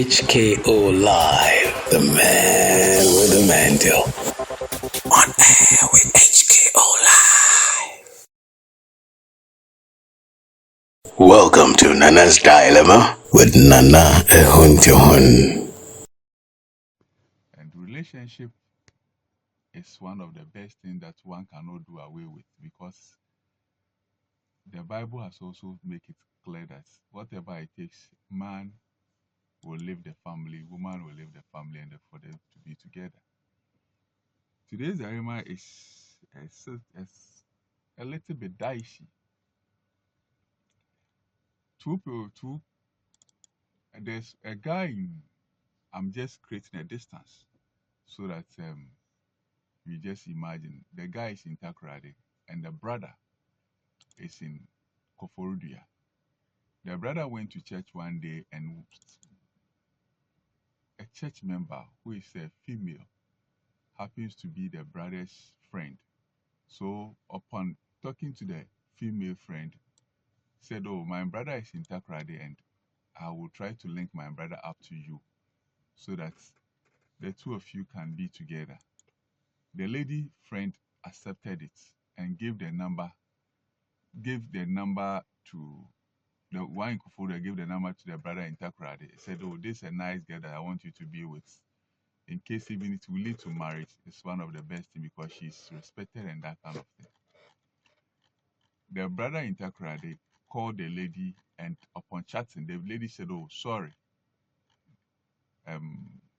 HKO Live, the man with the mantle. On air with HKO Live. Welcome to Nana's Dilemma with Nana Ehunjohun. And relationship is one of the best things that one cannot do away with, because the Bible has also made it clear that whatever it takes, man will leave the family, woman will leave the family, and for them to be together. Today's dilemma is a little bit dicey. There's a guy I'm just creating a distance so that you just imagine the guy is in Takoradi and the brother is in Koforidua. The brother went to church one day, and a church member who is a female happens to be the brother's friend. So upon talking to the female friend, said, "Oh, my brother is in Takoradi, and I will try to link my brother up to you so that the two of you can be together." The lady friend accepted it and gave the number to the one in Kufuria, gave the number to the brother in Takoradi. He said, "Oh, this is a nice girl that I want you to be with. In case even it will lead to marriage, it's one of the best things because she's respected and that kind of thing." The brother in Takoradi called the lady, and upon chatting, the lady said, "Oh, sorry,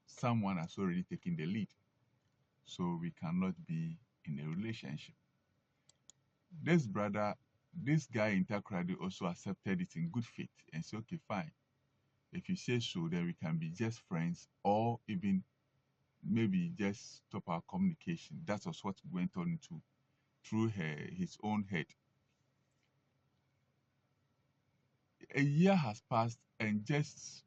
someone has already taken the lead, so we cannot be in a relationship." This guy in Takoradi also accepted it in good faith and said, "Okay, fine. If you say so, then we can be just friends, or even maybe just stop our communication." That was what went on through his own head. A year has passed, and just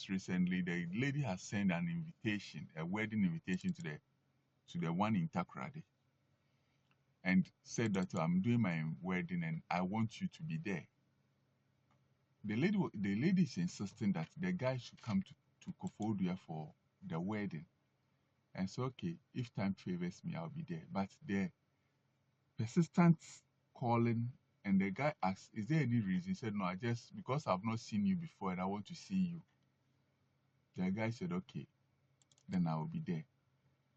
recently, the lady has sent an invitation, a wedding invitation to the one in Takoradi, and said that, "I'm doing my wedding and I want you to be there." The lady is insisting that the guy should come to Koforidua for the wedding. And so, "Okay, if time favors me, I'll be there." But the persistent calling, and the guy asked, "Is there any reason?" He said, "No, because I've not seen you before and I want to see you." The guy said, "Okay, then I will be there."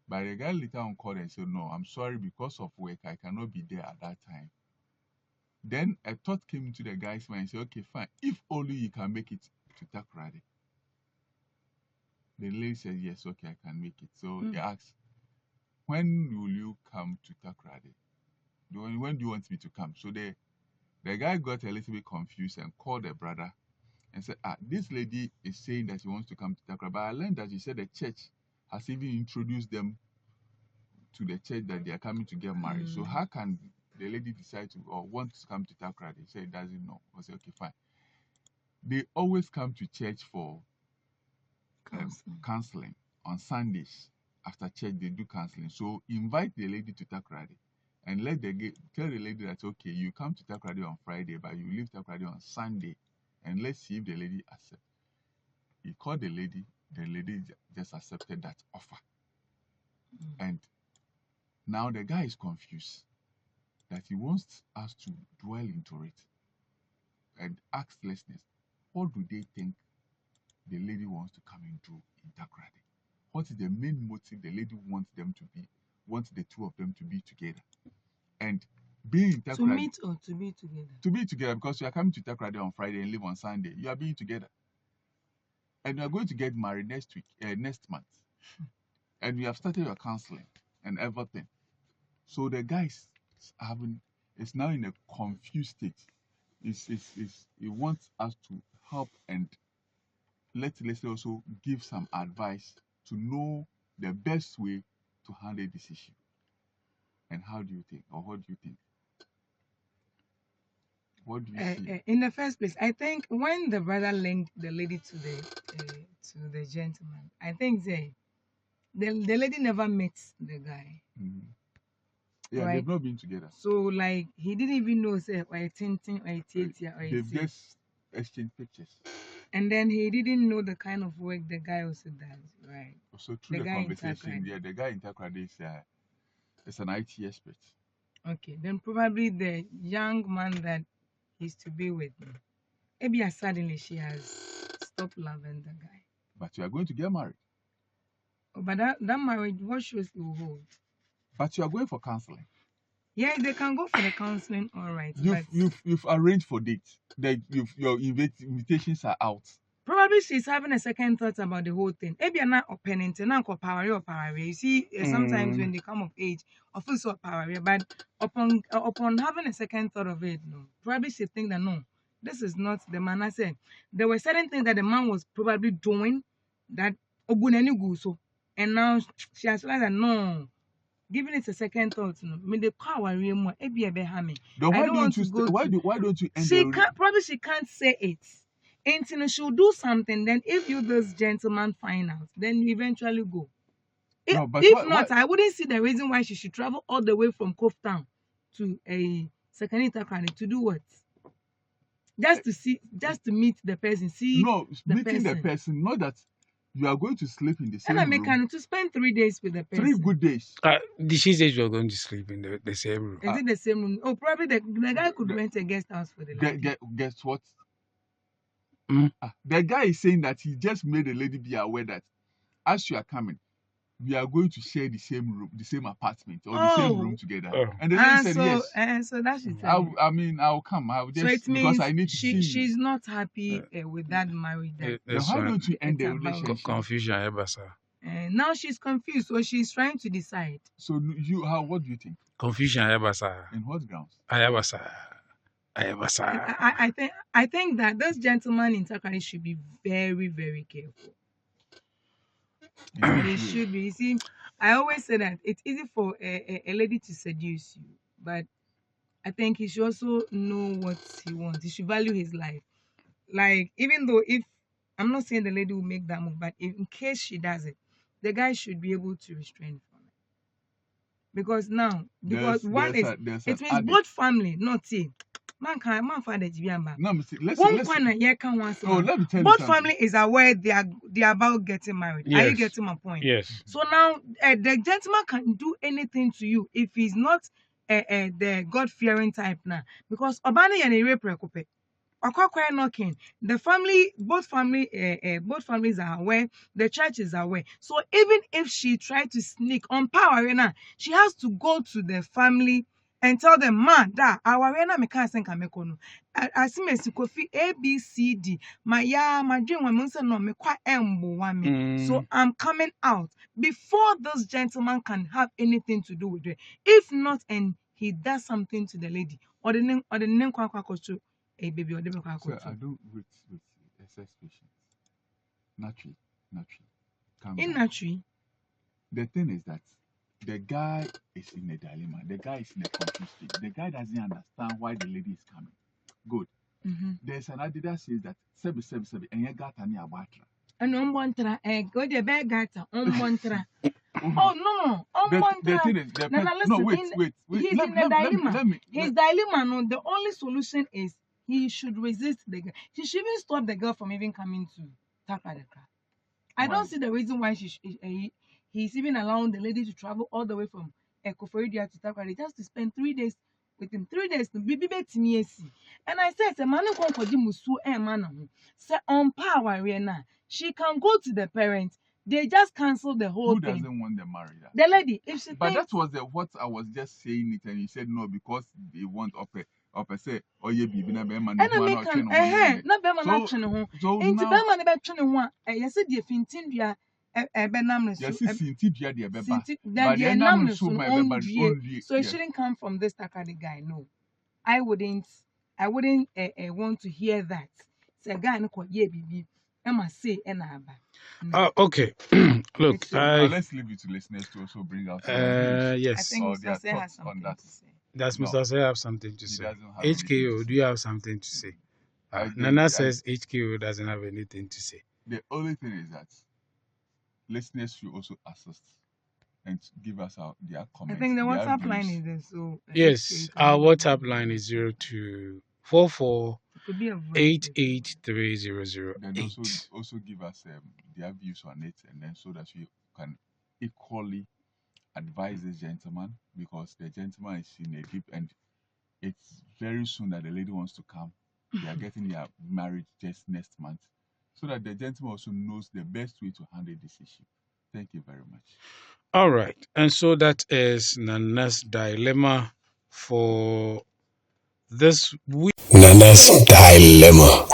But the guy later on called and said, "No, I'm sorry, because of work, I cannot be there at that time." Then a thought came into the guy's mind and said, "Okay, fine, if only you can make it to Takoradi." The lady said, "Yes, okay, I can make it." So he asked, "When will you come to Takoradi? When do you want me to come?" So the guy got a little bit confused and called the brother and said, "This lady is saying that she wants to come to Takoradi, but I learned that she said the church has even introduced them to the church that they are coming to get married. So how can the lady decide to or want to come to Takoradi?" He said he doesn't know. I said, "Okay, fine." They always come to church for counseling on Sundays. After church, they do counseling. So invite the lady to Takoradi and tell the lady that, "Okay, you come to Takoradi on Friday, but you leave Takoradi on Sunday, and let's see if the lady accepts." He called the lady just accepted that offer. And now the guy is confused that he wants us to dwell into it and ask listeners, what do they think the lady wants to come and do in Takoradi? What is the main motive the lady wants the two of them to be together? And being in Takoradi, to meet or to be together? To be together, because you are coming to Takoradi on Friday and leave on Sunday. You are being together. And you are going to get married next month. And we have started your counseling and everything. So the guy is now in a confused state. He wants us to help and let's also give some advice to know the best way to handle this issue. And how do you think, or what do you think? What do you see? In the first place, I think when the brother linked the lady to the gentleman, I think the lady never met the guy. Mm-hmm. Yeah, right? They've not been together. So like he didn't even know say or a tinting or a They've just exchanged pictures. And then he didn't know the kind of work the guy also does, right? So through The the guy in conversation, Takrady. the guy in Takrady is an IT expert. Okay, then probably the young man that he's to be with, maybe suddenly she has stopped loving the guy. But you are going to get married. Oh, but that marriage, what shows it will hold? But you are going for counseling. Yeah, they can go for the counseling, all right. But You've arranged for dates. Your invitations are out. probably she's having a second thought about the whole thing. Maybe not opening to not power or power. You see, sometimes when they come of age, of course, power. But upon having a second thought of it, no, probably she think that no, this is not the man. I said there were certain things that the man was probably doing that oguneni guso, and now she has realized that no. Giving it a second thought, no. I mean, the power really more. Maybe a behame. Then I don't want to go. why don't you end She the can't. Probably she can't say it. Until she'll do something. Then, if you this gentleman find out, then you eventually go. No, but If why- not, why- I wouldn't see the reason why she should travel all the way from Cove Town to a second Takrady to do what? Just to see, just to meet the person, see no the meeting the person. person, not that you are going to sleep in the same And I room. can to spend 3 days with the person. 3 good days. Did she say she was going to sleep in the same room? Is it the same room? Oh, probably the guy could the- rent a guest house for the lady. Guess what? Mm. The guy is saying that he just made the lady be aware that as you are coming, we are going to share the same room, the same apartment, or the same Oh. room together. Oh. And the lady And said so, yes. and so that's it. I'll come. I'll just So it means because I need to see you. she's not happy with that marriage. That Then This why one, don't you end the It's about relationship? confusion, Ebasa. now she's confused, so she's trying to decide. So what do you think? Confusion, Ebasa. In what grounds? Ayabasa. And Ayabasa. I think that this gentleman in Takrady should be very, very careful. In what He way? should be. You see, I always say that it's easy for a lady to seduce you, but I think he should also know what he wants. He should value his life. Like, even though if I'm not saying the lady will make that move, but in case she does it, the guy should be able to restrain from it. Because now, because There's it an means addict. both family, not see. Man father Jibiamba. No, let's One let's corner, yeah, can one oh, let me tell you both something. family is aware they are about getting married. Are you Yes. getting my point? Yes. So now the gentleman can do anything to you if he's not the God-fearing type now. Because Obani and Ere Prekope, Okwakwa knocking. The family, both families are aware. The church is aware. So even if she tried to sneak on power arena, she has to go to the family and tell them, man, that our arena me can't send kamekono. As me Kofi ABCD, my dream when no me kwa embo wame. So I'm coming out before this gentleman can have anything to do with it. If not, and he does something to the lady, or the name kwa a baby or the So I don't with excess patience. Naturally. Calm in down. naturally. The thing is that the guy is in a dilemma. The guy is in a confused state. The guy doesn't understand why the lady is coming. Good. There's an adage that says that sebi and you got any abatra. And umbontra, go the bag gata, umbontra. Oh no, The thing is, wait. He's in a dilemma. His dilemma, no, the only solution is he should resist the girl. He should even stop the girl from even coming to Takrady. I don't see the reason why he's even allowing the lady to travel all the way from Ekoforidia to Takrady just to spend 3 days with him. 3 days to be and I said, man, say on power arena. She can go to the parents. They just cancel the whole Who thing. doesn't want them married? The lady, if she But thinks, that was what I was just saying it, and you said no because they want up say oh yeah baby na be man and I make an not be man action ho. So Into be now man be twene ho a yes the fintin dua be nam no so. yes sinti dua de be ba. But the nam no so only so it shouldn't come from this Takrady guy. No, I wouldn't want to hear that. Say guy no ko ye bibi. I must say aba. Okay. Look, let's leave it to listeners to also bring out their views. I yes. think Or Mr. their Say has thoughts on something that. to say. Does No, Mr. Say have something to He say? doesn't have anything to HKO, say. do you have something to say? Nana says HKO doesn't have anything to say. The only thing is that listeners should also assist and give us their I comments. think the their WhatsApp views. line is there. So Yes, our WhatsApp line is 02 Could be a voice. 44883008. Then also give us their views on it, and then so that we can equally advise this gentleman, because the gentleman is in a deep end. It's very soon that the lady wants to come. They are getting their marriage just next month, so that the gentleman also knows the best way to handle this issue. Thank you very much. All right. And so that is Nana's dilemma for this week. Nana's Dilemma.